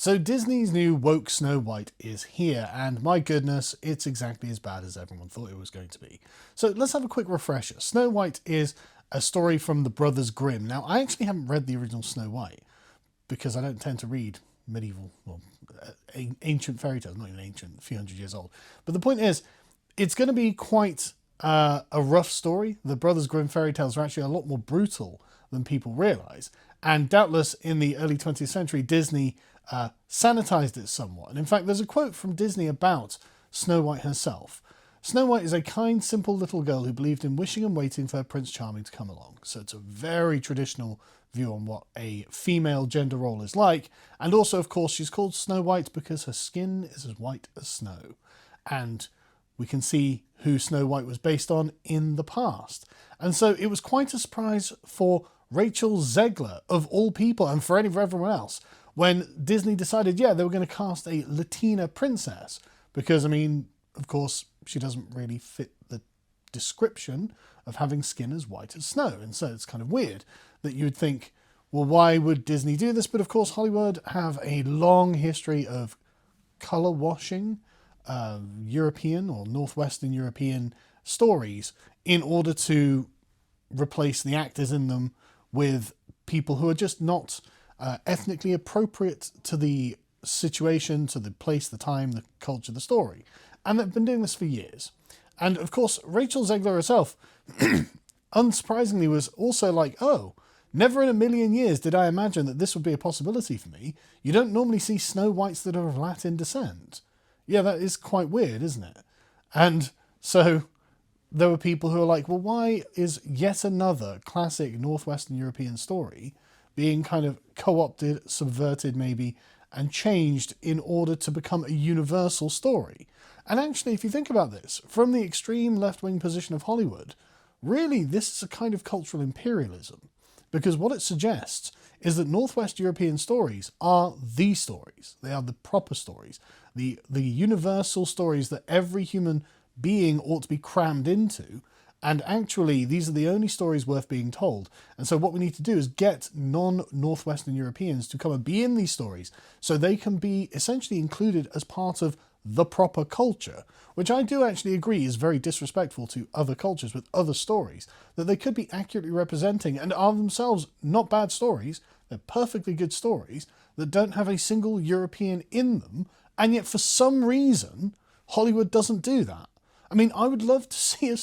So Disney's new woke Snow White is here, and my goodness, it's exactly as bad as everyone thought it was going to be. So let's have a quick refresher. Snow White is a story from the Brothers Grimm. Now, I actually haven't read the original Snow White because I don't tend to read medieval, ancient fairy tales, not even ancient, a few hundred years old. But the point is, it's going to be quite a rough story. The Brothers Grimm fairy tales are actually a lot more brutal than people realise. And doubtless in the early 20th century, Disney sanitized it somewhat. And in fact, there's a quote from Disney about Snow White herself. Snow White is a kind, simple little girl who believed in wishing and waiting for her Prince Charming to come along. So it's a very traditional view on what a female gender role is like. And also, of course, she's called Snow White because her skin is as white as snow. And we can see who Snow White was based on in the past. And so it was quite a surprise for Rachel Zegler, of all people, and for everyone else, when Disney decided, yeah, they were going to cast a Latina princess. Because, I mean, of course, she doesn't really fit the description of having skin as white as snow. And so it's kind of weird that you would think, well, why would Disney do this? But of course, Hollywood have a long history of colour washing European or Northwestern European stories in order to replace the actors in them with people who are just not ethnically appropriate to the situation, to the place, the time, the culture, the story. And they've been doing this for years. And of course, Rachel Zegler herself, unsurprisingly, was also like, oh, never in a million years did I imagine that this would be a possibility for me. You don't normally see Snow Whites that are of Latin descent. Yeah, that is quite weird, isn't it? And so there were people who are like, well, why is yet another classic Northwestern European story being kind of co-opted, subverted maybe, and changed in order to become a universal story? And actually, if you think about this, from the extreme left-wing position of Hollywood, really this is a kind of cultural imperialism. Because what it suggests is that Northwest European stories are the stories. They are the proper stories. The universal stories that every human being ought to be crammed into. And actually, these are the only stories worth being told. And so what we need to do is get non-Northwestern Europeans to come and be in these stories so they can be essentially included as part of the proper culture, which I do actually agree is very disrespectful to other cultures with other stories, that they could be accurately representing and are themselves not bad stories. They're perfectly good stories that don't have a single European in them. And yet for some reason, Hollywood doesn't do that. I mean, I would love to see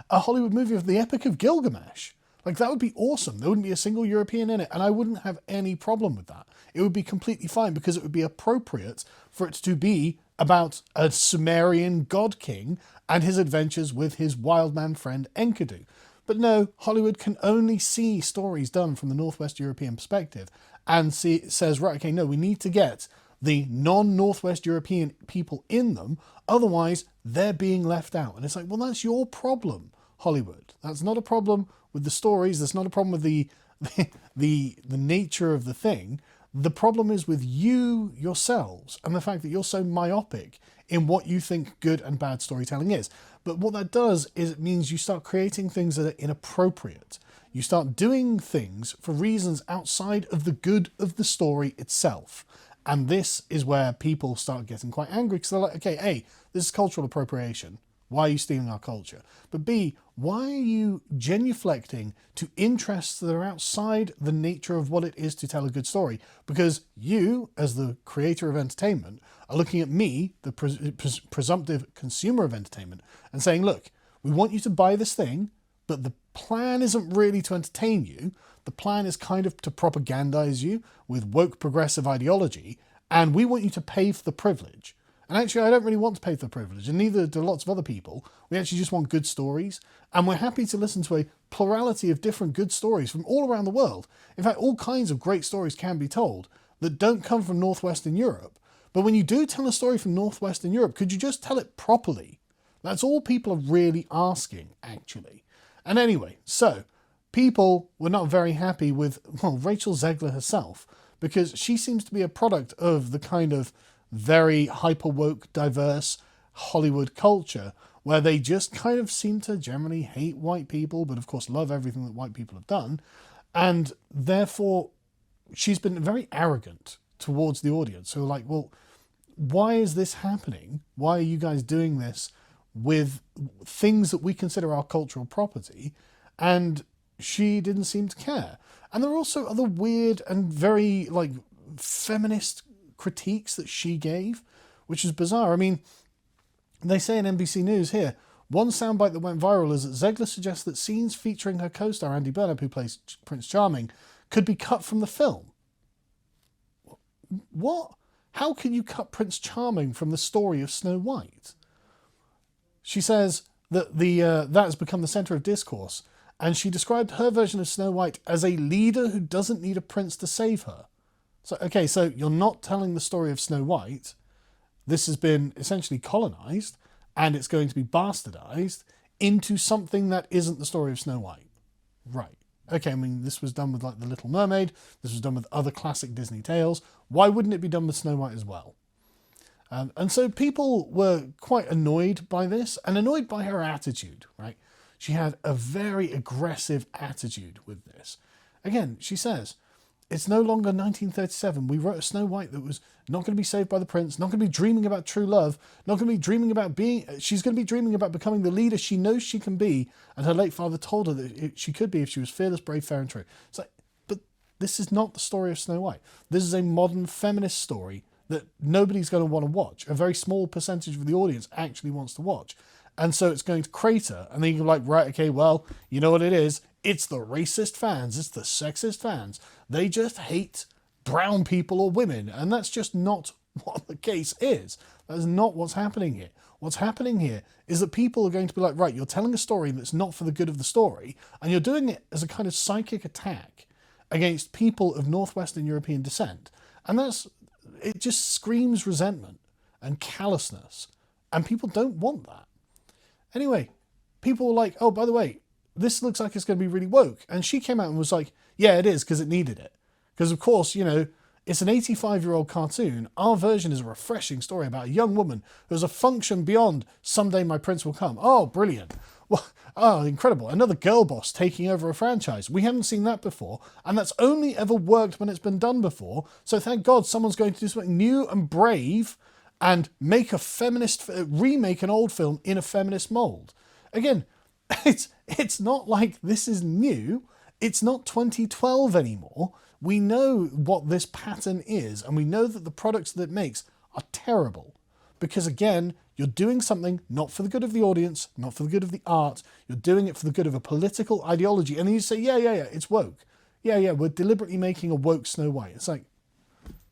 a Hollywood movie of the Epic of Gilgamesh. Like, that would be awesome. There wouldn't be a single European in it, and I wouldn't have any problem with that. It would be completely fine because it would be appropriate for it to be about a Sumerian god king and his adventures with his wild man friend Enkidu. But no, Hollywood can only see stories done from the Northwest European perspective and says, right, okay, no, we need to get the non-Northwest European people in them, otherwise they're being left out. And it's like, well, that's your problem, Hollywood. That's not a problem with the stories. That's not a problem with the nature of the thing. The problem is with you yourselves and the fact that you're so myopic in what you think good and bad storytelling is. But what that does is it means you start creating things that are inappropriate. You start doing things for reasons outside of the good of the story itself. And this is where people start getting quite angry because they're like, okay, A, this is cultural appropriation. Why are you stealing our culture? But B, why are you genuflecting to interests that are outside the nature of what it is to tell a good story? Because you, as the creator of entertainment, are looking at me, the presumptive consumer of entertainment, and saying, look, we want you to buy this thing, but the plan isn't really to entertain you. The plan is kind of to propagandize you with woke progressive ideology, and we want you to pay for the privilege. And actually, I don't really want to pay for the privilege, and neither do lots of other people. We actually just want good stories, and we're happy to listen to a plurality of different good stories from all around the world. In fact, all kinds of great stories can be told that don't come from Northwestern Europe. But when you do tell a story from Northwestern Europe, could you just tell it properly? That's all people are really asking, actually. And anyway, so people were not very happy with, well, Rachel Zegler herself, because she seems to be a product of the kind of very hyper-woke, diverse Hollywood culture, where they just kind of seem to generally hate white people, but of course love everything that white people have done. And therefore, she's been very arrogant towards the audience who are like, well, why is this happening? Why are you guys doing this with things that we consider our cultural property? And she didn't seem to care. And there are also other weird and very like feminist critiques that she gave, which is bizarre. I mean, they say in NBC News here, one soundbite that went viral is that Zegler suggests that scenes featuring her co-star Andy Burnham, who plays Prince Charming, could be cut from the film. What? How can you cut Prince Charming from the story of Snow White? She says that that has become the centre of discourse, and she described her version of Snow White as a leader who doesn't need a prince to save her. So, okay, so you're not telling the story of Snow White. This has been essentially colonised, and it's going to be bastardised into something that isn't the story of Snow White. Right. Okay, I mean, this was done with like The Little Mermaid. This was done with other classic Disney tales. Why wouldn't it be done with Snow White as well? And so people were quite annoyed by this and annoyed by her attitude, right? She had a very aggressive attitude with this. Again, she says, it's no longer 1937. We wrote a Snow White that was not going to be saved by the prince, not going to be dreaming about true love, not going to be dreaming about she's going to be dreaming about becoming the leader she knows she can be, and her late father told her that she could be if she was fearless, brave, fair and true. It's like, but this is not the story of Snow White. This is a modern feminist story that nobody's going to want to watch. A very small percentage of the audience actually wants to watch. And so it's going to crater. And then you're like, right, okay, well, you know what it is? It's the racist fans. It's the sexist fans. They just hate brown people or women. And that's just not what the case is. That is not what's happening here. What's happening here is that people are going to be like, right, you're telling a story that's not for the good of the story. And you're doing it as a kind of psychic attack against people of Northwestern European descent. And it just screams resentment and callousness. And people don't want that. Anyway, people were like, oh, by the way, this looks like it's going to be really woke. And she came out and was like, yeah, it is, because it needed it. Because, of course, you know, it's an 85-year-old cartoon. Our version is a refreshing story about a young woman who has a function beyond someday my prince will come. Oh, brilliant. Well, oh, incredible. Another girl boss taking over a franchise. We haven't seen that before. And that's only ever worked when it's been done before. So thank God someone's going to do something new and brave and make a feminist, remake an old film in a feminist mold. Again, it's not like this is new. It's not 2012 anymore. We know what this pattern is, and we know that the products that it makes are terrible. Because again, you're doing something not for the good of the audience, not for the good of the art. You're doing it for the good of a political ideology. And then you say, yeah, it's woke. Yeah, we're deliberately making a woke Snow White. It's like,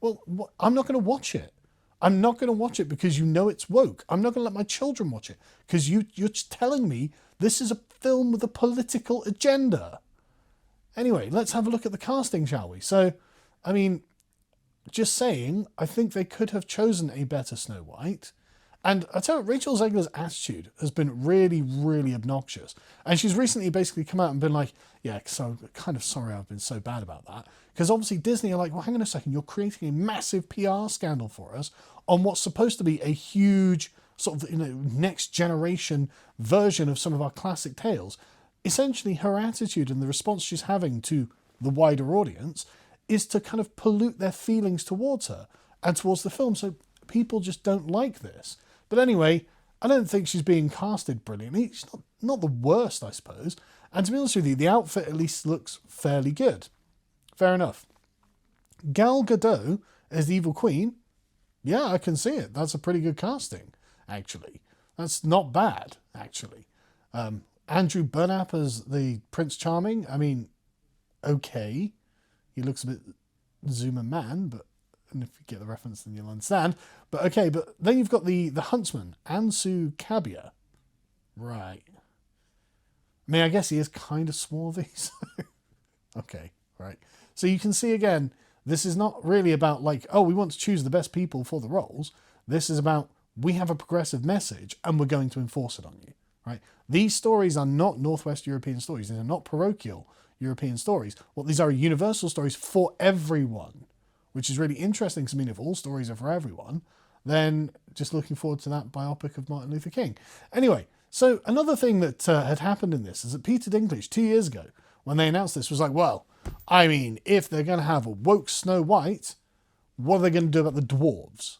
well, I'm not going to watch it. I'm not going to watch it because you know it's woke. I'm not going to let my children watch it because you're telling me this is a film with a political agenda. Anyway, let's have a look at the casting, shall we? So, I mean, just saying, I think they could have chosen a better Snow White. And I tell you, Rachel Zegler's attitude has been really, really obnoxious. And she's recently basically come out and been like, yeah, so I'm kind of sorry I've been so bad about that. Because obviously Disney are like, well, hang on a second, you're creating a massive PR scandal for us on what's supposed to be a huge sort of, you know, next generation version of some of our classic tales. Essentially, her attitude and the response she's having to the wider audience is to kind of pollute their feelings towards her and towards the film. So people just don't like this. But anyway, I don't think she's being casted brilliantly. She's not the worst, I suppose. And to be honest with you, the outfit at least looks fairly good. Fair enough. Gal Gadot as the Evil Queen. Yeah, I can see it. That's a pretty good casting, actually. That's not bad, actually. Andrew Burnap as the Prince Charming. I mean, okay. He looks a bit Zuma Man, but and if you get the reference, then you'll understand. But okay, but then you've got the huntsman, Ansu Kabia. Right. I mean, I guess he is kind of swarthy. So. Okay, right. So you can see again, this is not really about like, oh, we want to choose the best people for the roles. This is about, we have a progressive message and we're going to enforce it on you, right? These stories are not Northwest European stories. These are not parochial European stories. Well, these are universal stories for everyone, which is really interesting. Because I mean, if all stories are for everyone, then just looking forward to that biopic of Martin Luther King. Anyway, so another thing that had happened in this is that Peter Dinklage, 2 years ago, when they announced this, was like, well, I mean, if they're going to have a woke Snow White, what are they going to do about the dwarves?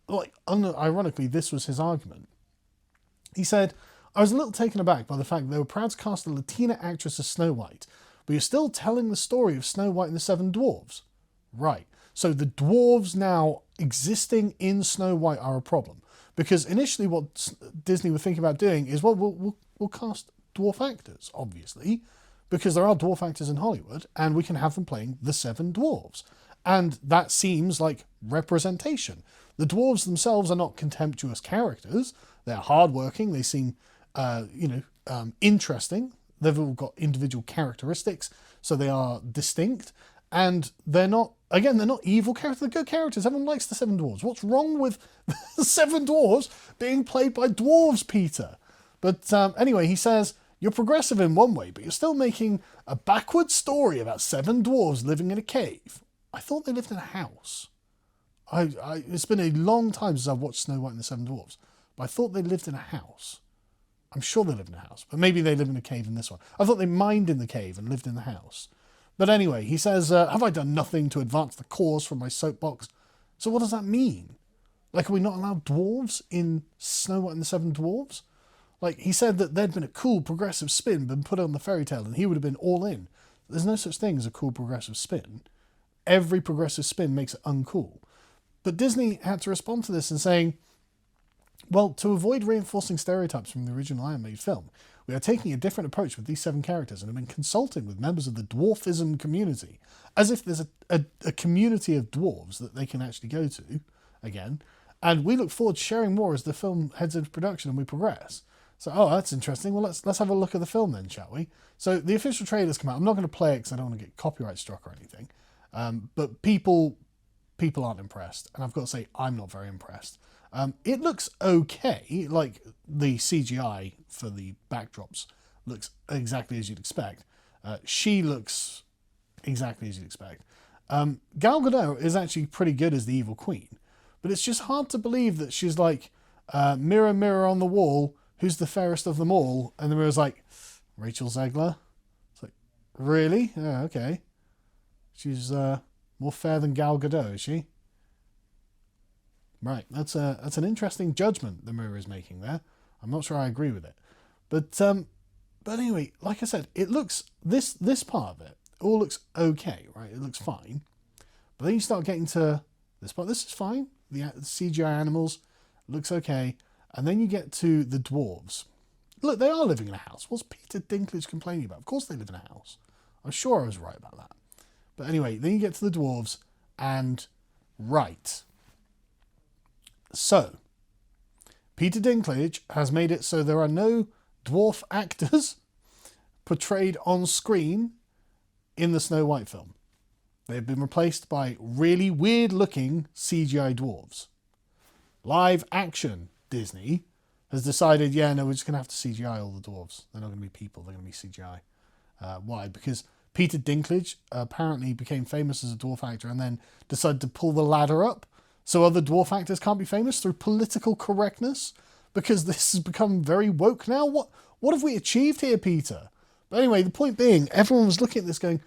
Like, ironically, this was his argument. He said, I was a little taken aback by the fact that they were proud to cast a Latina actress as Snow White, but you're still telling the story of Snow White and the Seven Dwarfs. Right. So the dwarves now existing in Snow White are a problem. Because initially what Disney were thinking about doing is, well, we'll cast dwarf actors, obviously, because there are dwarf actors in Hollywood, and we can have them playing the Seven Dwarfs. And that seems like representation. The dwarves themselves are not contemptuous characters. They're hardworking. They seem, interesting. They've all got individual characteristics, so they are distinct. And they're not evil characters. They're good characters. Everyone likes the Seven Dwarfs. What's wrong with the Seven Dwarfs being played by dwarves, Peter? But anyway, he says, you're progressive in one way, but you're still making a backward story about seven dwarves living in a cave. I thought they lived in a house. It's been a long time since I've watched Snow White and the Seven Dwarfs, but I thought they lived in a house. I'm sure they lived in a house, but maybe they live in a cave in this one. I thought they mined in the cave and lived in the house. But anyway, he says, have I done nothing to advance the cause from my soapbox? So what does that mean? Like, are we not allowed dwarves in Snow White and the Seven Dwarfs? Like, he said that there'd been a cool progressive spin been put on the fairy tale and he would have been all in. There's no such thing as a cool progressive spin. Every progressive spin makes it uncool. But Disney had to respond to this and saying, well, to avoid reinforcing stereotypes from the original animated film, we are taking a different approach with these seven characters and have been consulting with members of the dwarfism community, as if there's a community of dwarves that they can actually go to, again, and we look forward to sharing more as the film heads into production and we progress. So, that's interesting. Well, let's have a look at the film then, shall we? So the official trailer's come out. I'm not going to play it because I don't want to get copyright struck or anything. But people aren't impressed, and I've got to say, I'm not very impressed. It looks okay, like the CGI for the backdrops looks exactly as you'd expect. She looks exactly as you'd expect. Gal Gadot is actually pretty good as the evil queen, but it's just hard to believe that she's like, mirror, mirror on the wall, who's the fairest of them all? And the mirror's like, Rachel Zegler. It's like, really? Yeah, okay. She's more fair than Gal Gadot, is she? Right, that's an interesting judgment the mirror is making there. I'm not sure I agree with it. But anyway, like I said, it looks, this part of it all looks okay, right? It looks fine. But then you start getting to this part. This is fine. The CGI animals looks okay. And then you get to the dwarves. Look, they are living in a house. What's Peter Dinklage complaining about? Of course they live in a house. I'm sure I was right about that. But anyway, then you get to the dwarves and right. So, Peter Dinklage has made it so there are no dwarf actors portrayed on screen in the Snow White film. They've been replaced by really weird-looking CGI dwarves. Live action Disney has decided, we're just going to have to CGI all the dwarves. They're not going to be people, they're going to be CGI. Why? Because Peter Dinklage apparently became famous as a dwarf actor and then decided to pull the ladder up so other dwarf actors can't be famous through political correctness, because this has become very woke now. What have we achieved here, Peter? But anyway, the point being, everyone was looking at this going,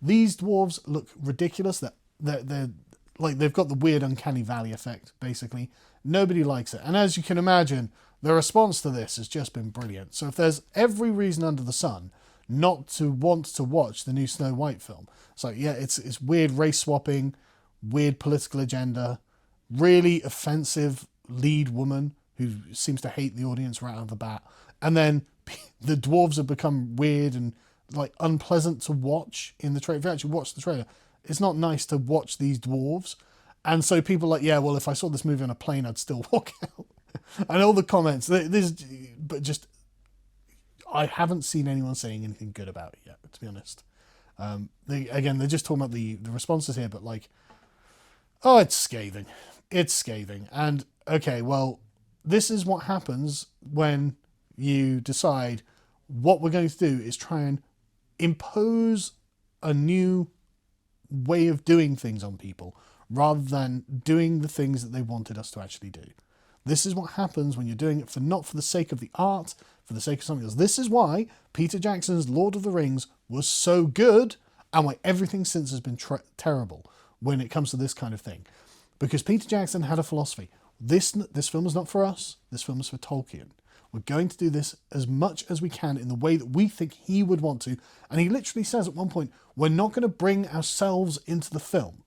these dwarves look ridiculous. They're like, they've got the weird uncanny valley effect, basically. Nobody likes it. And as you can imagine, the response to this has just been brilliant. So if there's every reason under the sun not to want to watch the new Snow White film, it's like, it's weird race swapping, weird political agenda, really offensive lead woman who seems to hate the audience right out of the bat. And then the dwarves have become weird and like unpleasant to watch in the trailer. If you actually watch the trailer, it's not nice to watch these dwarves. And so people are like, if I saw this movie on a plane, I'd still walk out. And all the comments, I haven't seen anyone saying anything good about it yet, to be honest. They're just talking about the responses here, but like, it's scathing. It's scathing. And okay, well, this is what happens when you decide what we're going to do is try and impose a new way of doing things on people rather than doing the things that they wanted us to actually do. This is what happens when you're doing it not for the sake of the art, for the sake of something else. This is why Peter Jackson's Lord of the Rings was so good and why everything since has been terrible. when it comes to this kind of thing. Because Peter Jackson had a philosophy. This film is not for us. This film is for Tolkien. We're going to do this as much as we can in the way that we think he would want to. And he literally says at one point, we're not going to bring ourselves into the film.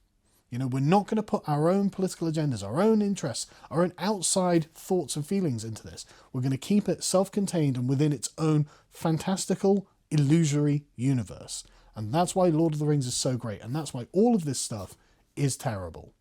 You know, we're not going to put our own political agendas, our own interests, our own outside thoughts and feelings into this. We're going to keep it self-contained and within its own fantastical, illusory universe. And that's why Lord of the Rings is so great. And that's why all of this stuff is terrible.